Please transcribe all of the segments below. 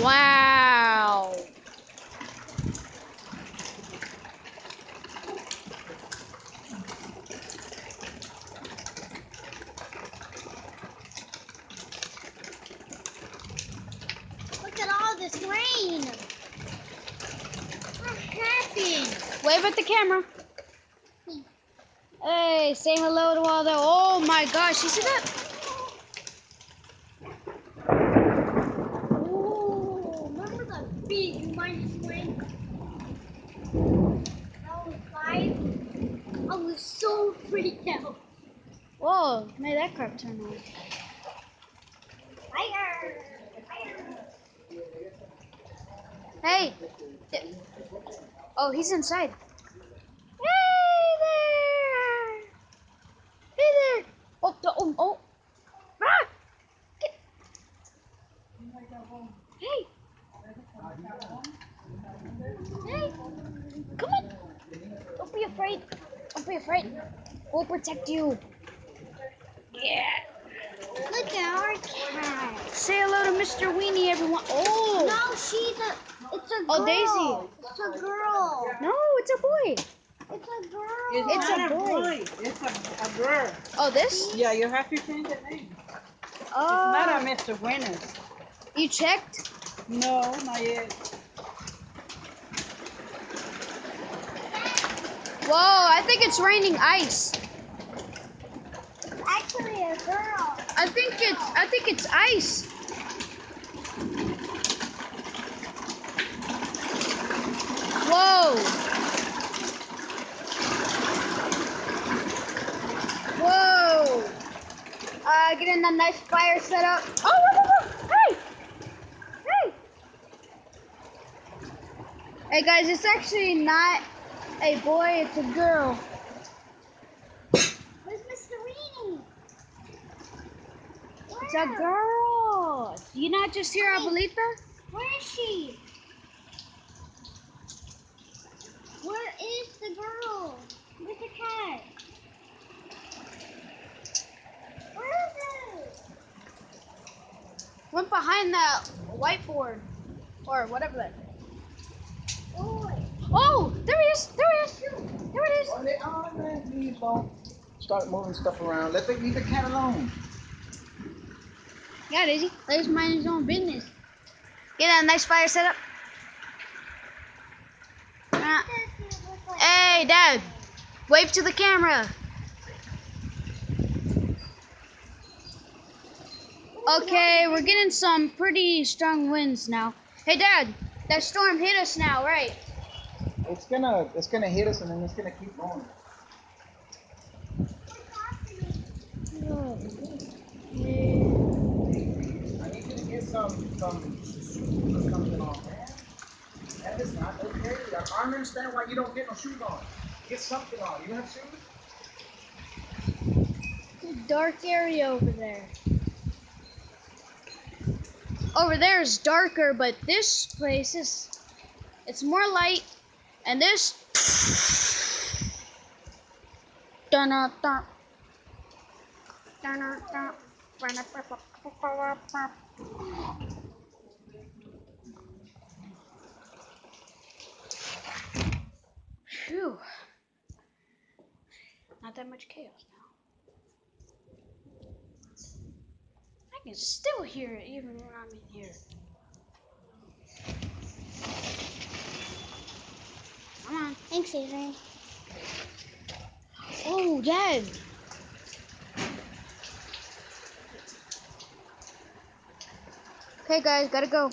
Wow. Look at all this rain. What happened? Wave at the camera. Hey, say hello to all the. Oh my gosh, you see that? Oh, remember the big -1? That was 5. I was so freaked out. Whoa, made that crap turn on. Fire! Fire! Hey. Oh, he's inside. Hey there. Hey there. Oh, oh. Ah! Hey. Hey. Come on. Don't be afraid. Don't be afraid. We'll protect you. Yeah. Look at our cat. Say hello to Mr. Weenie, everyone. Oh. No, it's a girl. Oh, Daisy. It's a girl. No, it's a boy. It's a girl. It's not a boy. It's a girl. Oh, this? Yeah, you have to change the name. Oh. It's not a Mr. Winners. You checked? No, not yet. Whoa, I think it's raining ice. It's actually a girl. I think it's ice. Whoa. Whoa. Getting a nice fire set up. Oh, whoa. Hey. Hey. Hey guys, it's actually not a boy, it's a girl. Where's Mr. Weenie? It's a girl. Do you not just hear Abuelita? Where is she? Where is the girl? Where's the cat? Where is it? Went behind that whiteboard. Or whatever that. Oh, there he is. There he is. There it is. Oh, man, please don't start moving stuff around. Leave the cat alone. Yeah, Daisy. Let us mind his own business. Get a nice fire set up. Hey, Dad. Wave to the camera. Okay, we're getting some pretty strong winds now. Hey, Dad. That storm hit us now, right? It's gonna hit us and then it's gonna keep going. I need you to get some shoes or something on, man. That is not okay. I don't understand why you don't get no shoes on. Get something on. You have shoes? Dark area over there. Over there is darker, but this place it's more light, and this. Dun dun dun. Dun dun dun. Phew. Not that much chaos now. I can still hear it even when I'm in here. Come on. Thanks, Adrian. Oh, Dad. Okay, guys, gotta go.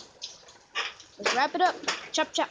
Let's wrap it up. Chop, chop.